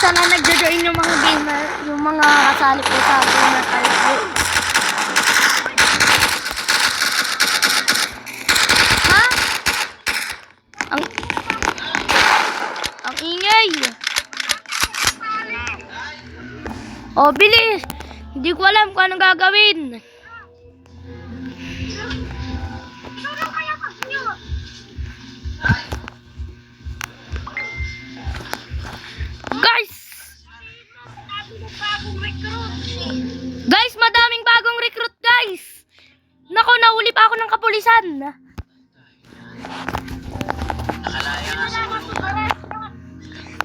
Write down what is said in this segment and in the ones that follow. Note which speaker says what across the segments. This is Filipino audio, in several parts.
Speaker 1: sana nagjo-join yung mga gamer, yung mga kasali ko sa gamer type. Ha? Ang ingay. Oh, bilis. Hindi ko alam kung anong gagawin. Guys, madaming bagong recruit, guys. Nako, nahuli pa ako ng kapulisan.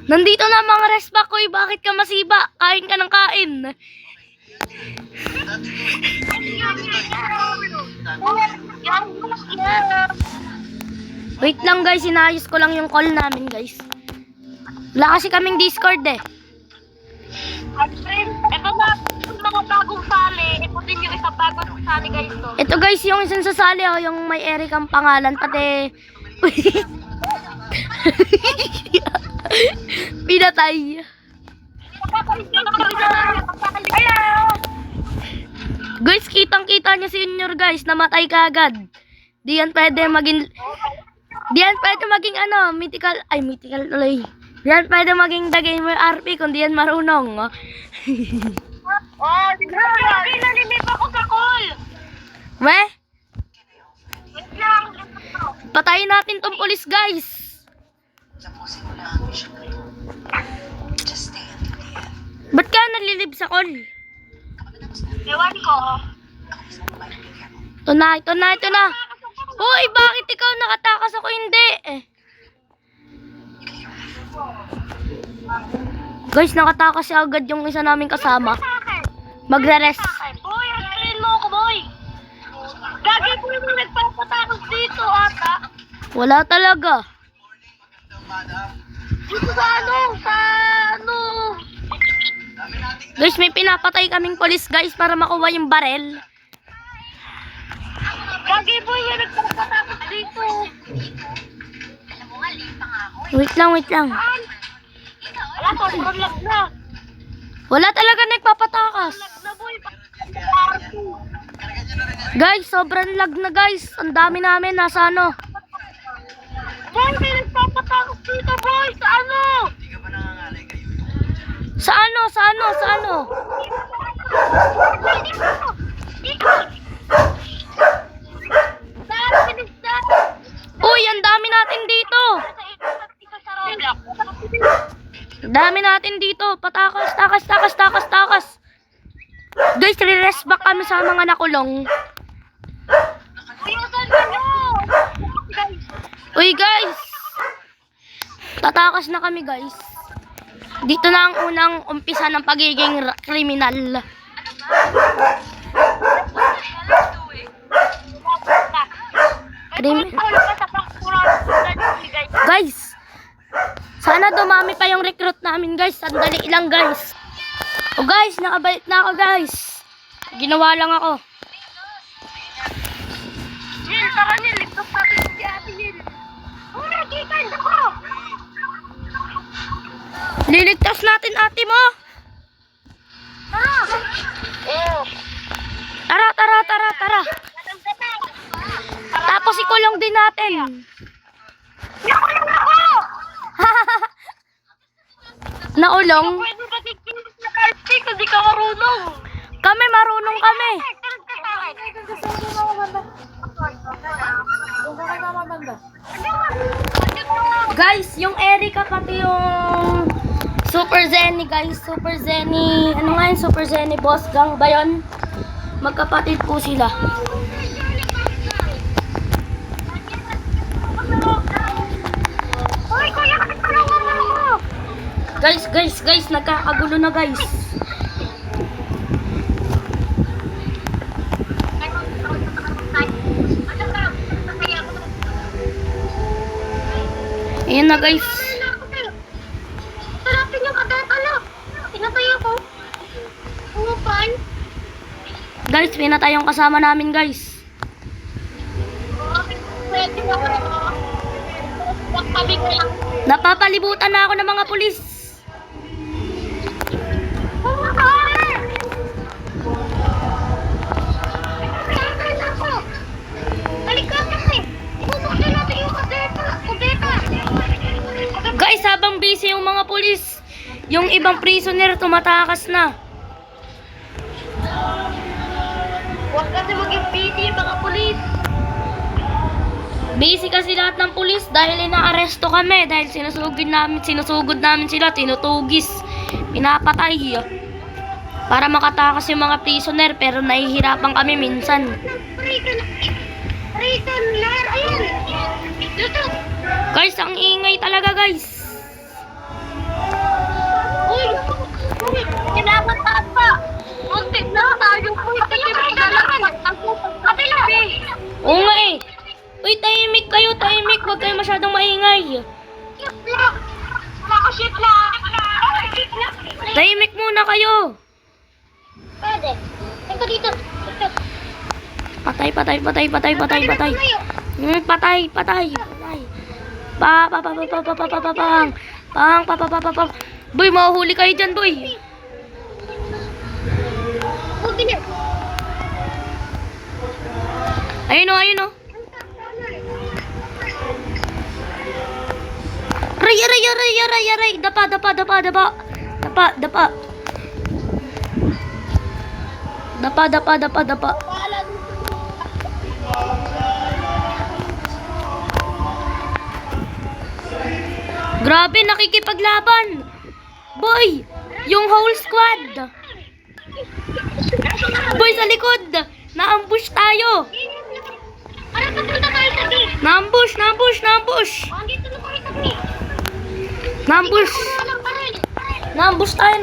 Speaker 1: Nandito na mga respa ko, bakit ka masiba? Kain ka ng kain. Wait lang guys, inayos ko lang yung call namin guys. Wala kasi kaming Discord eh.
Speaker 2: Ito na mga bagong sali. Ito din yung isang bagong sali guys to.
Speaker 1: Ito guys, yung isang sasali oh, yung may Eric ang pangalan. Pati... Pinatay. Guys, kitang-kita niya si Junior guys. Namatay ka agad. Di yan pwede maging ano, mythical. Ay, mythical tuloy. Di yan pwede maging The Gamer RP kung di yan marunong.
Speaker 2: Oh, grabe, nalimip ako sa call.
Speaker 1: Weh?
Speaker 2: Wait lang.
Speaker 1: Patayin natin tong pulis guys. Ba't ka nalilib sa call?
Speaker 2: Ewan ko.
Speaker 1: Ito na. Uy, bakit ikaw nakatakas ako hindi? Guys, nakatakas siya agad yung isa naming kasama. Magre-rest.
Speaker 2: Boy, hantarin mo ako, boy. Gagi po yung nagpapatakos dito, ata.
Speaker 1: Wala talaga.
Speaker 2: Dito sa ano?
Speaker 1: Guys, may pinapatay kaming polis guys para makuha yung barel.
Speaker 2: Gagi po yung nagpapatakos dito.
Speaker 1: Wait lang.
Speaker 2: Wala, sobrang lag na.
Speaker 1: Wala talaga nagpapatakas.
Speaker 2: Lag na, boy.
Speaker 1: Guys, sobrang lag na guys. Ang dami namin nasa ano.
Speaker 2: Boy, may nagpapatakos dito, boy. Sa ano?
Speaker 1: Sa ano? Uy, ang dami natin dito. Dami natin dito. Patakas. Guys, re-rest back kami sa mga nakulong. Uy, guys. Tatakas na kami, guys. Dito na ang unang umpisa ng pagiging kriminal. Guys, sana dumami pa yung recruit namin, guys. Sandali lang, guys. O guys, nakabalik na ako, guys. Ginawa lang ako.
Speaker 2: Yil, tara Yil, ligtas natin si Ate Yil. Oh, nakikita ako.
Speaker 1: Liligtas natin ate mo. Tara. Tapos ikulong din natin.
Speaker 2: Nakulong ako!
Speaker 1: Naulong?
Speaker 2: Pwede ba tigilis na RP kung di ka marunong?
Speaker 1: Kami marunong kami. Guys, yung Erika pati yung Super Zenny guys. Super Zenny. Ano nga yung Super Zenny boss gang ba yun? Magkapatid po sila.
Speaker 2: Hoy, kuya, katulungan mo ako!
Speaker 1: Guys, nagkakagulo na guys. Ayan na guys.
Speaker 2: Sarapin yung kagatala. Tinatay ako. Umupay.
Speaker 1: Guys, pinatay yung kasama namin guys.
Speaker 2: Pwede na ako. Magpabig na lang.
Speaker 1: Napapalibutan na ako ng mga pulis. pulis. Yung ibang prisoner tumatakas na.
Speaker 2: Huwag kasi maging busy, mga pulis.
Speaker 1: Busy kasi lahat ng pulis dahil inaaresto kami. Dahil sinusugod namin sila, tinutugis, pinapatay. Para makatakas yung mga prisoner pero nahihirapan kami minsan.
Speaker 2: Prisoner, ayun. Dito.
Speaker 1: Guys, ang ingay talaga guys.
Speaker 2: Uy, kinamataan pa. Muntik na tayo po. Kapila.
Speaker 1: Oo nga eh. Uy, tahimik kayo, tahimik. Huwag kayo masyadong maingay.
Speaker 2: Nakashit lang.
Speaker 1: Tahimik muna kayo.
Speaker 2: Pwede. Ito dito.
Speaker 1: Patay. Patay. Patay. Pang. Boy, mahuhuli kayo dyan, boy.
Speaker 2: Buti niya.
Speaker 1: Ayun o. Aray. Dapa. Grabe, nakikipaglaban. Boy, yung whole squad. Boy, sa likod. Na-ambush tayo.
Speaker 2: Ano papunta tayo sa gate?
Speaker 1: Na-ambush.
Speaker 2: Andito na tayo sa gate.
Speaker 1: Na-ambush.
Speaker 2: Walang baril.
Speaker 1: Na-ambush tayo.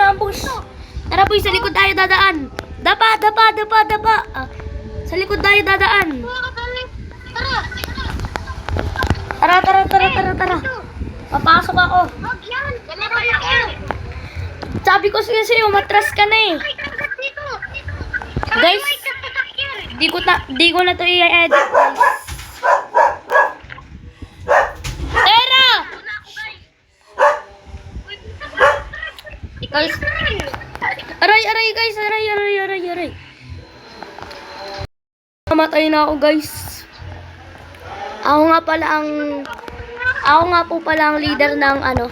Speaker 1: Tara, boy, sa likod tayo dadaan. Dapa. Sa likod tayo dadaan.
Speaker 2: Mga baril.
Speaker 1: Tara. Papasok ako.
Speaker 2: Wag yan. Ganito yan.
Speaker 1: Sabi ko sa'yo, matras ka na eh.
Speaker 2: Ay, kagat dito.
Speaker 1: Guys,
Speaker 2: Ay, kagat.
Speaker 1: di ko na to i-edit. Tara! Guys, aray guys, aray. Namatay na ako guys. Ako nga po pala ang leader ng ano.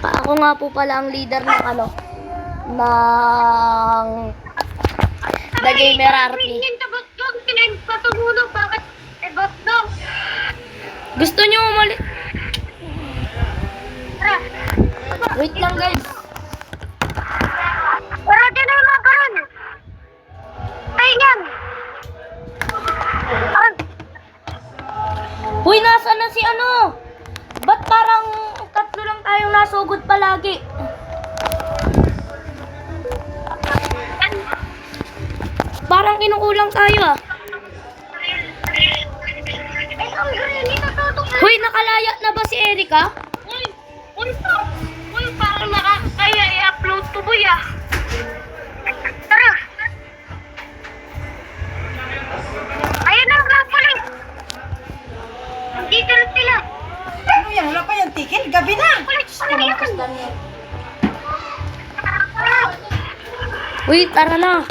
Speaker 1: Ako nga po pala ang leader ng ano. Ng The Gamer RP. Gusto nyo umalis? Wait lang guys.
Speaker 2: Para din na yung mga baron. Tayo yan.
Speaker 1: Uy, nasaan na si ano? Ba't parang tatlo lang tayong nasugod palagi? Parang kinukulang tayo ah.
Speaker 2: Ay, ang granny na tutok na.
Speaker 1: Uy, nakalaya na ba si Erica?
Speaker 2: Uy, parang nakakaya i-upload to boy ah. Tara. Ayun na mga pulis. Dito na sila.
Speaker 3: Ano yan? Wala pa yung ticket? Gabi na!
Speaker 2: Pulis, ano yan?
Speaker 1: Uy, tara na.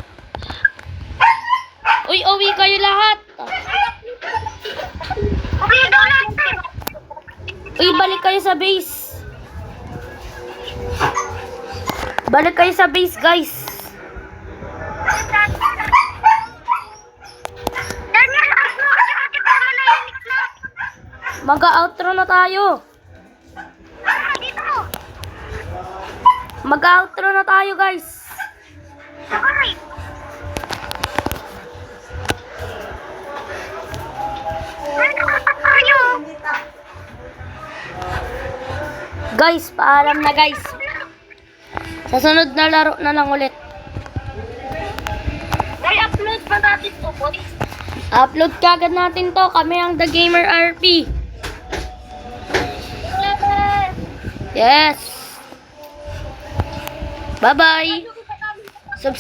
Speaker 1: Uy, uwi kayo lahat.
Speaker 2: Okay, doon natin.
Speaker 1: Uy, balik kayo sa base. Balik kayo sa base, guys.
Speaker 2: Daniel, ako kasi para manahimik na.
Speaker 1: Mag-outro na tayo.
Speaker 2: Dito.
Speaker 1: Mag-outro na tayo, guys.
Speaker 2: Okay. Tayo.
Speaker 1: Guys, paalam na guys. Sa sunod na laro na lang ulit.
Speaker 2: Ay, upload ba natin to, boy?
Speaker 1: Upload kagad natin to. Kami ang The Gamer RP. Yes. Bye-bye. Subscribe.